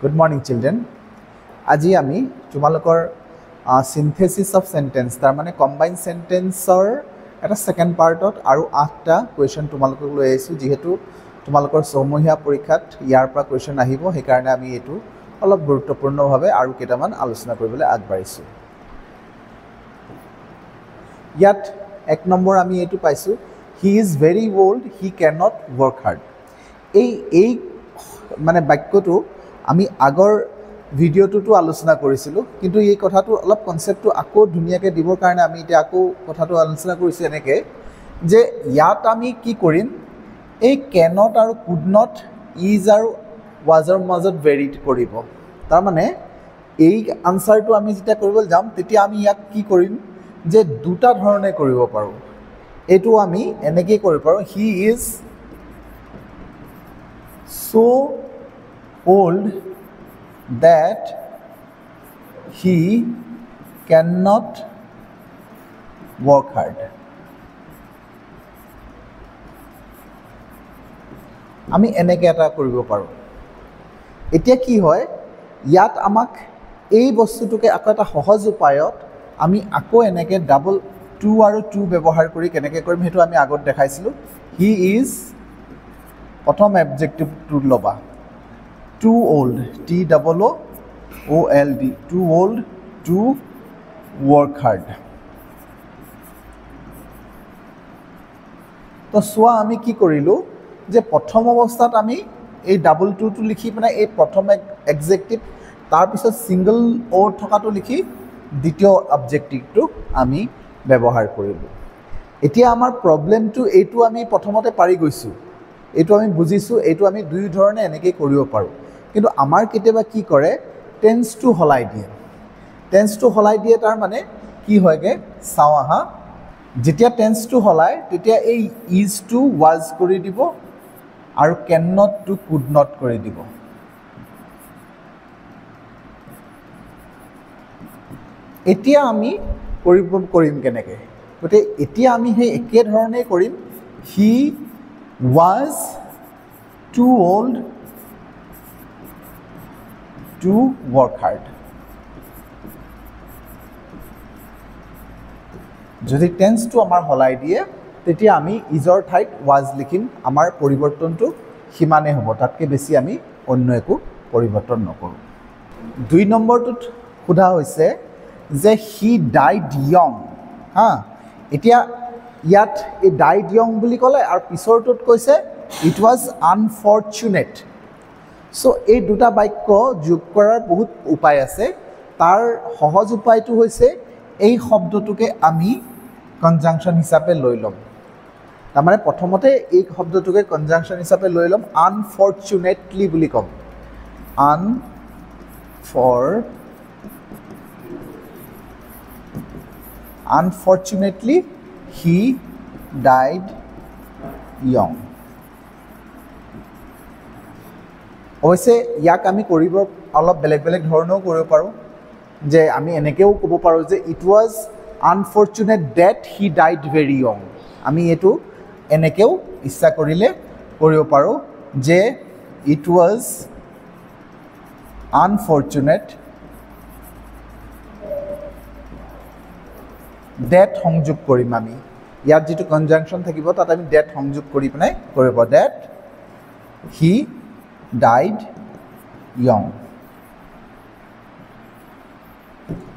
Good morning, children. আজি আমি তোমালোকৰ synthesis of sentence তাৰ মানে combined sentenceৰ এটা second partত আৰু 8টা question তোমালোকক লৈ আহিছো যেহেতু তোমালোকৰ সমহীয়া পৰীক্ষাত ইয়াৰ পৰা question আহিব সেই কাৰণে আমি এটো অলপ গুৰুত্বপূৰ্ণভাৱে আৰু কেইটামান আলোচনা কৰিবলৈ আগবাঢ়িছো ইয়াত এক নম্বৰ আমি এটো পাইছো he is very old he cannot work hard এই মানে বাক্যটো আমি আগৰ ভিডিওটো আলোচনা কৰিছিলো কিন্তু এই কথাটো অলপ কনসেপ্টটো আকৌ ধুনিয়াকে দিবৰ কাৰণে আমি এতিয়া আকৌ কথাটো আলোচনা কৰিছো এনেকে যে ইয়াত আমি কি কৰিম এই cannot আৰু could not is আৰু was ৰ মাজত ভেৰি কৰিব তাৰ মানে এই আনসাৰটো আমি যেটা কৰিব যাম তেতিয়া আমি ইয়াক কি কৰিম যে দুটা ধৰণে কৰিব পাৰো এটো আমি এনেকে কৰিব পাৰো he is so old that he cannot work hard আমি এনেকে এটা কৰিব পাৰো এতিয়া কি হয় ইয়াত আমাক এই বস্তুটোকে আকৌ এটা সহজ উপায়ত আমি আকৌ এনেকে ডাবল টু আৰু টু ব্যৱহাৰ কৰি কেনেকে কৰিম হেতু আমি আগত দেখাইছিলো he is প্ৰথম অবজেক্টিভ টু লবা too old t double o l d too old to work hard তো সোয়া আমি কি কৰিলো যে প্ৰথম অৱস্থাত আমি এই ডাবল টু টু লিখি মানে এই প্ৰথম এডজেক্টিভ তাৰ পিছত সিঙ্গল o থকাটো লিখি দ্বিতীয় অবজেক্টিভটো আমি ব্যৱহাৰ কৰিলো এতিয়া আমাৰ প্ৰবলেমটো এইটো আমি প্ৰথমতে পাৰি গৈছো এইটো আমি বুজিছো এইটো আমি দুই ধৰণে এনেকৈ কৰিব পাৰো কিন্তু আমাৰ কেতিয়াবা কি কৰে টেন্সটো হলাই দিয়ে তাৰ মানে কি হয়গে চাও আহা যেতিয়া টেন্সটো হলাই তেতিয়া এই is to was কৰি দিব আৰু can not to could not কৰি দিব এতিয়া আমি কৰিম কেনেকে গতে এতিয়া আমি সেই একে ধৰণে কৰিম he was too old to work hard যদি টেন্সটো আমাৰ হলাই দিয়ে তেতিয়া আমি ইজৰ ঠাইত was লিখিম আমাৰ পৰিৱৰ্তনটো হিমানে হ'ব তাতকে বেছি আমি অন্য একো পৰিৱৰ্তন নকৰো দুই নম্বৰটোত খুদা হৈছে যে he died young হা এতিয়া ইয়াত এই died young বুলি ক'লে আৰু পিছৰটোত কৈছে it was unfortunate সো এই দুটা বাক্য যোগ কৰাৰ বহুত উপায় আছে তাৰ সহজ উপায়টো হৈছে এই শব্দটোকে আমি কনজাংশন হিচাপে লৈ লম তাৰ মানে প্ৰথমতে এই শব্দটোকে কনজাংশন হিচাপে লৈ লম unfortunately বুলি কম unfortunately he died young অৱশ্যে ইয়াক আমি কৰিব অলপ বেলেগ ধৰণেও কৰিব পাৰো যে আমি এনেকেও ক'ব পাৰো যে it was unfortunate that he died very young আমি এটো এনেকেও ইচ্ছা কৰিলে কৰিব পাৰো যে it was unfortunate that সংযোগ কৰিম আমি ইয়াত যেটো কনজাংশন থাকিব তাত আমি that সংযোগ কৰি পনাই কৰিব that he died young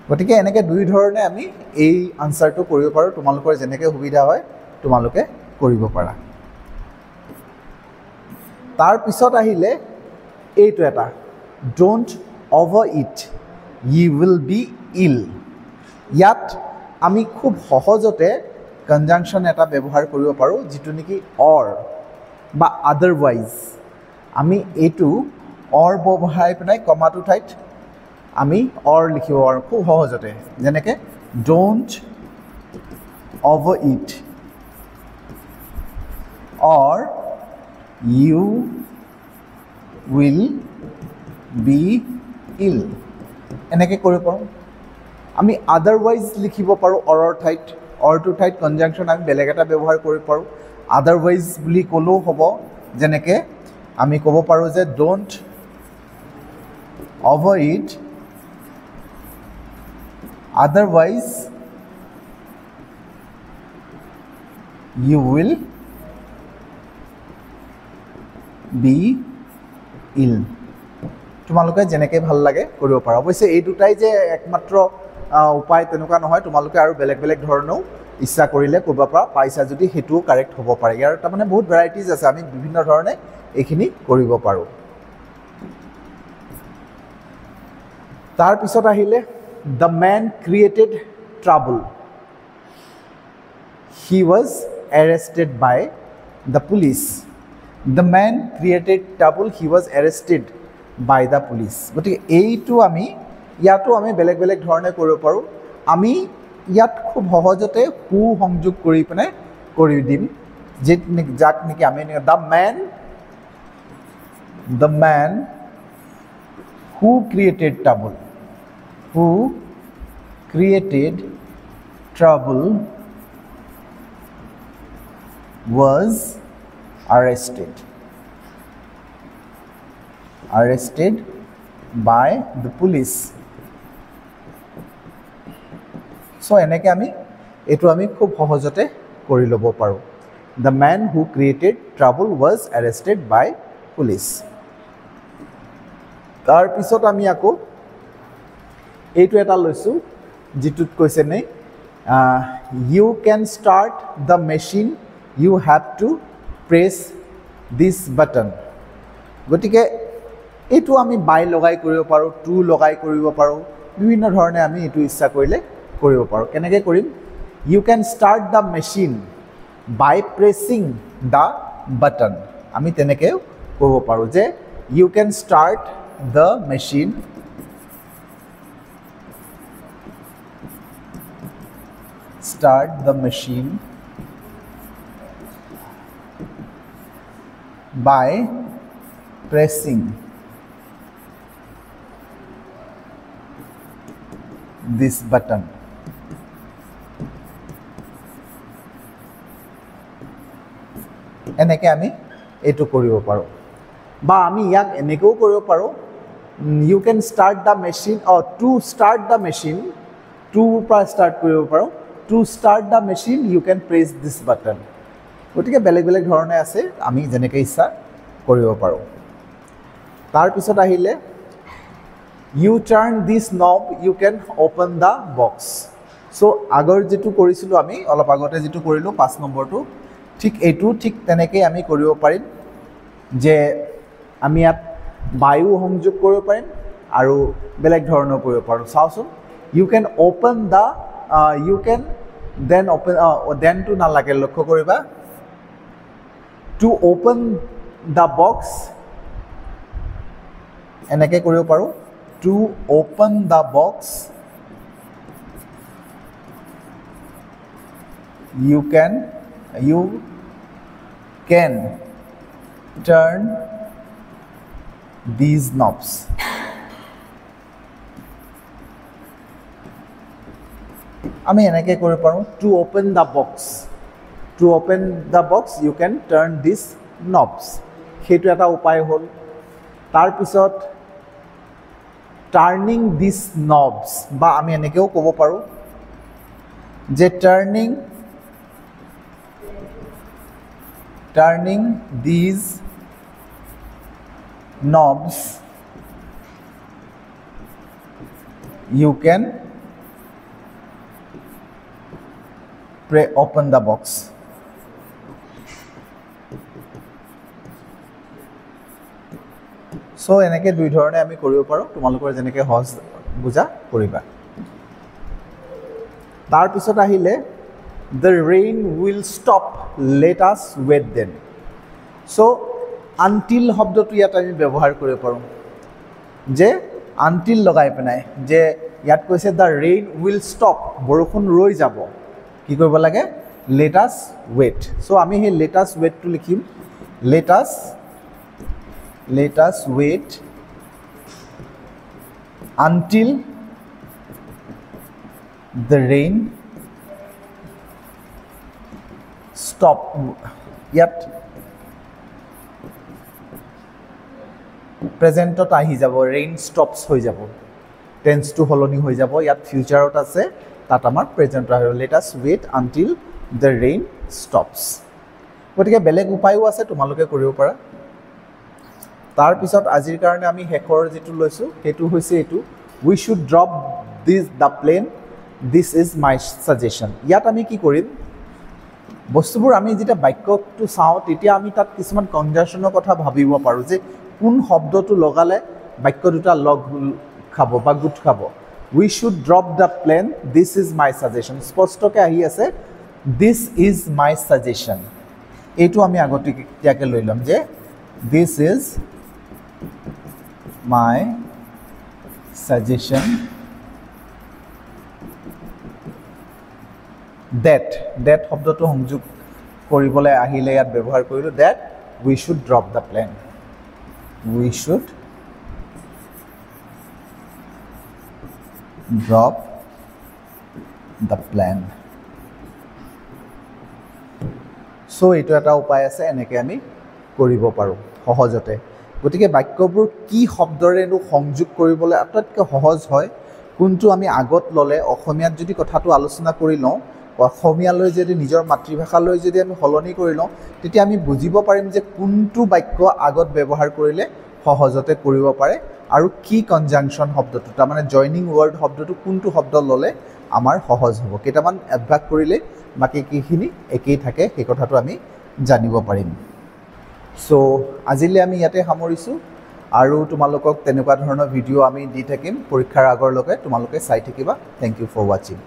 গতিকে এনেকে দুই ধৰণে আমি এই আনসাৰটো কৰিব পাৰো তোমালোকৰ যেনেকে সুবিধা হয় তোমালোকে কৰিব পাৰা তাৰ পিছত আহিলে এইটো এটা don't overeat you will be ill ইয়াত আমি খুব সহজতে কনজাংশন এটা ব্যৱহাৰ কৰিব পাৰো যেটো নেকি or বা otherwise আমি এটো or ব্যৱহাৰ পনাই কমাটো ঠাইত আমি or লিখিব পাৰো খুব সহজতে যেনেকে don't overeat or you will be ill এনেকে কৰিব পাৰো আমি otherwise লিখিব পাৰো or ঠাইত or টু ঠাইত কনজাংশন আমি বেলেগ এটা ব্যৱহাৰ কৰিব পাৰো otherwise বুলি কলো হ'ব যেনেকে আমি ক'ব পাৰো যে don't avoid, otherwise you will be ill. তোমালোকে যেনেকৈ ভাল লাগে কৰিব পাৰা। অৱশ্যে এই দুটাই যে একমাত্ৰ উপায় তেনেকুৱা নহয়, তোমালোকে আৰু বেলেগ বেলেগ ধৰণেও ইচ্ছা কৰিলে কৰিব পাৰা, পাইছা যদি সেইটোও কাৰেক্ট হ'ব পাৰে। ইয়াৰ তাৰমানে বহুত ভেৰাইটিজ আছে, আমি বিভিন্ন ধৰণে এইখিনি কৰিব পাৰোঁ। তাৰপিছত আহিলে the man created trouble, he was arrested by the police. The man created trouble, he was arrested by the police. গতিকে এইটো আমি ইয়াতো আমি বেলেগ বেলেগ ধৰণে কৰিব পাৰোঁ। আমি ইয়াত খুব সহজতে সু সংযোগ কৰি পিনে কৰি দিম, যাক নেকি আমি the man who created trouble, who created trouble was arrested by the police. So এনেকৈ আমি এইটো আমি খুব সহজতে কৰি ল'ব পাৰোঁ। The man who created trouble was arrested by police. তাৰপিছত আমি আকৌ এইটো এটা লৈছোঁ, যিটোত কৈছে নে you can start the machine, you have to press this button. গতিকে এইটো আমি বাই লগাই কৰিব পাৰোঁ, টু লগাই কৰিব পাৰোঁ, বিভিন্ন ধৰণে আমি এইটো ইচ্ছা কৰিলে কৰিব পাৰোঁ। কেনেকৈ কৰিম? You can start the machine by pressing the button. আমি তেনেকৈও ক'ব পাৰোঁ যে you can start the machine by pressing this button. এনেকৈ আমি এইটো কৰিব পাৰোঁ, বা আমি ইয়াক এনেকৈও কৰিব পাৰোঁ, you can start the machine, to start the machine, টুৰ পৰা ষ্টাৰ্ট কৰিব পাৰোঁ, to start the machine you can press this button. গতিকে বেলেগ বেলেগ ধৰণে আছে, আমি যেনেকৈ ইচ্ছা কৰিব পাৰোঁ। তাৰপিছত আহিলে U turn this knob you can open the box. So' আগৰ যিটো কৰিছিলোঁ আমি অলপ আগতে যিটো কৰিলোঁ 5 নম্বৰটো, ঠিক এইটো ঠিক তেনেকৈ আমি কৰিব পাৰিম যে আমি ইয়াত বায়ু সংযোগ কৰিব পাৰিম আৰু বেলেগ ধৰণেও কৰিব পাৰোঁ। চাওঁচোন, you can open the, you can then open, দেনটো নালাগে, লক্ষ্য কৰিবা। টু অ'পেন দ্য বক্স এনেকৈ কৰিব পাৰোঁ, to open the box you can turn these knobs. আমি এনেকৈ কৰিব পাৰোঁ, to open the box, to open the box you can turn this knobs. সেইটো এটা উপায় হ'ল। তাৰপিছত টাৰ্ণিং দিছ নবছ, বা আমি এনেকৈও ক'ব পাৰোঁ যে turning these knobs you can open the box. So এনেকৈ দুই ধৰণে আমি কৰিব পাৰোঁ, তোমালোকৰ যেনেকৈ সহজ বুজা কৰিবা। তাৰপিছত আহিলে the rain will stop, let us wait then. So until শব্দটো ইয়াত আমি ব্যৱহাৰ কৰিব পাৰোঁ, যে until লগাই পেলাই, যে ইয়াত কৈছে the rain will stop, বৰষুণ ৰৈ যাব, কি কৰিব লাগে? let us wait. So আমি সেই let us wait টো লিখিম, let us wait until the rain stop. ইয়াত প্ৰেজেণ্টত আহি যাব, ৰেইন ষ্টপছ হৈ যাব, টেন্সটো সলনি হৈ যাব। ইয়াত ফিউচাৰত আছে, তাত আমাৰ প্ৰেজেণ্টত আহিব, let us wait until the rain stops. গতিকে বেলেগ উপায়ো আছে, তোমালোকে কৰিব পাৰা। তাৰপিছত আজিৰ কাৰণে আমি শেষৰ যিটো লৈছোঁ সেইটো হৈছে এইটো, we should drop the plane, this is my suggestion. ইয়াত আমি কি কৰিম, বস্তুবোৰ আমি যেতিয়া বাক্যটো চাওঁ তেতিয়া আমি তাত কিছুমান কনজাংশ্যনৰ কথা ভাবিব পাৰোঁ যে কোন শব্দটো লগালে বাক্য দুটা লগ খাব বা গোট খাব। We should drop the plane, this is my suggestion, স্পষ্টকৈ আহি আছে দিছ ইজ মাই ছাজেশ্যন। এইটো আমি আগতীয়াকৈ লৈ ল'ম যে this is my suggestion that শব্দটো সংযোগ কৰিবলৈ আহিলে ইয়াত ব্যৱহাৰ কৰিলোঁ, that we should drop the plane, we should drop the plane. So' এইটো এটা উপায় আছে, এনেকৈ আমি কৰিব পাৰোঁ সহজতে। গতিকে বাক্যবোৰ কি শব্দৰেনো সংযোগ কৰিবলৈ আটাইতকৈ সহজ হয়, কোনটো আমি আগত ল'লে, অসমীয়াত যদি কথাটো আলোচনা কৰি লওঁ, অসমীয়ালৈ যদি নিজৰ মাতৃভাষালৈ যদি আমি সলনি কৰি লওঁ, তেতিয়া আমি বুজিব পাৰিম যে কোনটো বাক্য আগত ব্যৱহাৰ কৰিলে সহজতে কৰিব পাৰে আৰু কি কনজাংশ্যন শব্দটো, তাৰমানে জইনিং ৱৰ্ড শব্দটো কোনটো শব্দ ল'লে আমাৰ সহজ হ'ব। কেইটামান অভ্যাস কৰিলে বাকীখিনি একেই থাকে, সেই কথাটো আমি জানিব পাৰিম। চ' আজিলৈ আমি ইয়াতে সামৰিছোঁ, আৰু তোমালোকক তেনেকুৱা ধৰণৰ ভিডিঅ' আমি দি থাকিম পৰীক্ষাৰ আগৰলৈকে, তোমালোকে চাই থাকিবা। থেংক ইউ ফৰ ৱাচিং।